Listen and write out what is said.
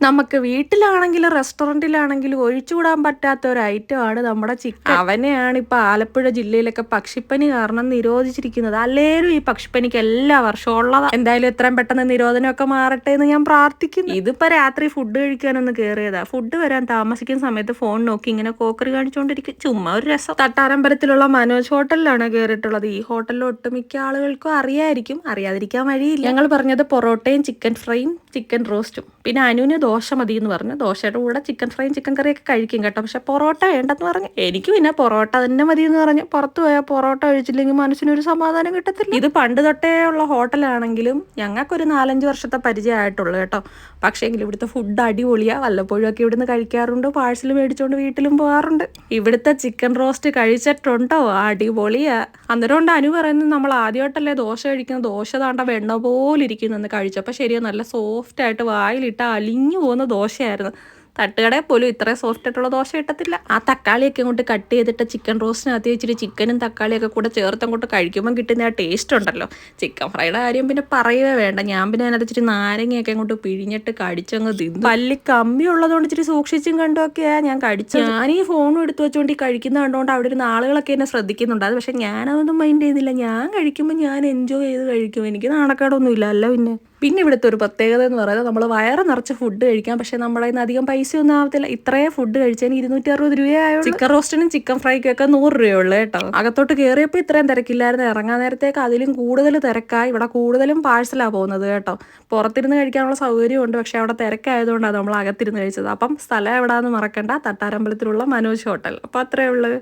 നമുക്ക് വീട്ടിലാണെങ്കിലും റെസ്റ്റോറൻറ്റിലാണെങ്കിലും ഒഴിച്ചുകൂടാൻ പറ്റാത്ത ഒരു ഐറ്റമാണ് നമ്മുടെ ചിക്കൻ. അവനെയാണ് ഇപ്പോൾ ആലപ്പുഴ ജില്ലയിലൊക്കെ പക്ഷിപ്പനി കാരണം നിരോധിച്ചിരിക്കുന്നത്. അല്ലേലും ഈ പക്ഷിപ്പനിക്ക് എല്ലാ വർഷവും ഉള്ളതാണ്. എന്തായാലും എത്രയും പെട്ടെന്ന് നിരോധനമൊക്കെ മാറട്ടെ എന്ന് ഞാൻ പ്രാർത്ഥിക്കുന്നു. ഇതിപ്പോൾ രാത്രി ഫുഡ് കഴിക്കാനൊന്ന് കയറിയതാ. ഫുഡ് വരാൻ താമസിക്കുന്ന സമയത്ത് ഫോൺ നോക്കി ഇങ്ങനെ കോക്കറി കാണിച്ചുകൊണ്ടിരിക്കും. ചുമ്മാ ഒരു രസം. തട്ടാരമ്പലത്തിലുള്ള മനോജ് ഹോട്ടലിലാണ് കയറിയിട്ടുള്ളത്. ഈ ഹോട്ടലിൽ ഒട്ടുമിക്ക ആളുകൾക്കും അറിയായിരിക്കും, അറിയാതിരിക്കാൻ വഴിയില്ല. ഞങ്ങൾ പറഞ്ഞത് പൊറോട്ടയും ചിക്കൻ ഫ്രൈയും ചിക്കൻ റോസ്റ്റും. പിന്നെ അനുവിന് ദോശ മതി എന്ന് പറഞ്ഞു. ദോശയുടെ കൂടെ ചിക്കൻ ഫ്രൈയും ചിക്കൻ കറിയൊക്കെ കഴിക്കും കേട്ടോ. പക്ഷെ പൊറോട്ട വേണ്ടെന്ന് പറഞ്ഞു. എനിക്ക് പിന്നെ പൊറോട്ട തന്നെ മതി എന്ന് പറഞ്ഞു. പുറത്ത് പോയാൽ പൊറോട്ട കഴിച്ചില്ലെങ്കിൽ മനസ്സിനൊരു സമാധാനം കിട്ടത്തില്ല. ഇത് പണ്ട് തൊട്ടേ ഉള്ള ഹോട്ടലാണെങ്കിലും ഞങ്ങൾക്കൊരു 4-5 വർഷത്തെ പരിചയമായിട്ടുള്ളൂ കേട്ടോ. പക്ഷേങ്കിൽ ഇവിടുത്തെ ഫുഡ് അടിപൊളിയാണ്. വല്ലപ്പോഴും ഒക്കെ ഇവിടുന്ന് കഴിക്കാറുണ്ട്. പാഴ്സൽ മേടിച്ചുകൊണ്ട് വീട്ടിലും പോകാറുണ്ട്. ഇവിടുത്തെ ചിക്കൻ റോസ്റ്റ് കഴിച്ചിട്ടുണ്ടോ? അടിപൊളിയാ. അന്നേരം കൊണ്ട് അനു പറയുന്നത് നമ്മൾ ആദ്യമായിട്ടല്ലേ ദോശ കഴിക്കുന്നത്, ദോശ താണ്ട വെണ്ണ പോലെ ഇരിക്കുന്നു കഴിച്ചപ്പോൾ ശരിയോ നല്ല സോഫ്റ്റ് ആയിട്ട് വായിലിട്ട് അലിഞ്ഞു പോകുന്ന ദോശയായിരുന്നു. തട്ടുകടയിൽ പോലും ഇത്രയും സോഫ്റ്റ് ആയിട്ടുള്ള ദോശ കിട്ടത്തില്ല. ആ തക്കാളിയൊക്കെ അങ്ങോട്ട് കട്ട് ചെയ്തിട്ട് ചിക്കൻ റോസ്റ്റിനകത്ത് വെച്ചിട്ട് ചിക്കനും തക്കാളിയൊക്കെ കൂടെ ചേർത്ത് അങ്ങോട്ട് കഴിക്കുമ്പോൾ കിട്ടുന്ന ആ ടേസ്റ്റ് ഉണ്ടല്ലോ. ചിക്കൻ ഫ്രൈയുടെ കാര്യം പിന്നെ പറയുകയേ വേണ്ട. ഞാൻ പിന്നെ അതിനകത്ത് ഇച്ചിരി നാരങ്ങയൊക്കെ അങ്ങോട്ട് പിഴിഞ്ഞിട്ട് കടിച്ചങ്ങ് തിന്നു. പല്ലി കമ്പി ഉള്ളതുകൊണ്ട് ഇച്ചിരി സൂക്ഷിച്ചും കണ്ടുമൊക്കെയാണ് ഞാൻ കടിച്ചത്. ഞാൻ ഈ ഫോണും എടുത്ത് വെച്ചുകൊണ്ട് ഈ കഴിക്കുന്ന കണ്ടുകൊണ്ട് അവിടെ ഇരുന്ന ആളുകളൊക്കെ എന്നെ ശ്രദ്ധിക്കുന്നുണ്ട്. അത് പക്ഷെ ഞാനതൊന്നും മൈൻഡ് ചെയ്തില്ല. ഞാൻ കഴിക്കുമ്പോൾ ഞാൻ എൻജോയ് ചെയ്ത് കഴിക്കും. എനിക്ക് നാണക്കേടൊന്നും ഇല്ല. അല്ല പിന്നെ ഇവിടുത്തെ ഒരു പ്രത്യേകത എന്ന് പറയുന്നത് നമ്മൾ വയറ് നിറച്ച് ഫുഡ് കഴിക്കാം. പക്ഷെ നമ്മളെ അധികം പൈസയൊന്നും ആവത്തില്ല. ഇത്രയും ഫുഡ് കഴിച്ചതിന് 260 രൂപയായോ. ചിക്കൻ റോസ്റ്റിനും ചിക്കൻ ഫ്രൈക്കും ഒക്കെ 100 രൂപയുള്ളൂ കേട്ടോ. അകത്തോട്ട് കയറിയപ്പോൾ ഇത്രയും തിരക്കില്ലായിരുന്നു. ഇറങ്ങാൻ നേരത്തേക്ക് അതിലും കൂടുതൽ തിരക്കായി. ഇവിടെ കൂടുതലും പാഴ്സലാണ് പോകുന്നത് കേട്ടോ. പുറത്തിരുന്ന് കഴിക്കാനുള്ള സൗകര്യമുണ്ട്. പക്ഷെ അവിടെ തിരക്കായതുകൊണ്ടാണ് നമ്മൾ അകത്തിരുന്ന് കഴിച്ചത്. അപ്പം സ്ഥലം എവിടെയാണെന്ന് മറക്കണ്ട. തട്ടാരമ്പലത്തിലുള്ള മനോജ് ഹോട്ടൽ. അപ്പോൾ അത്രയേ ഉള്ളൂ.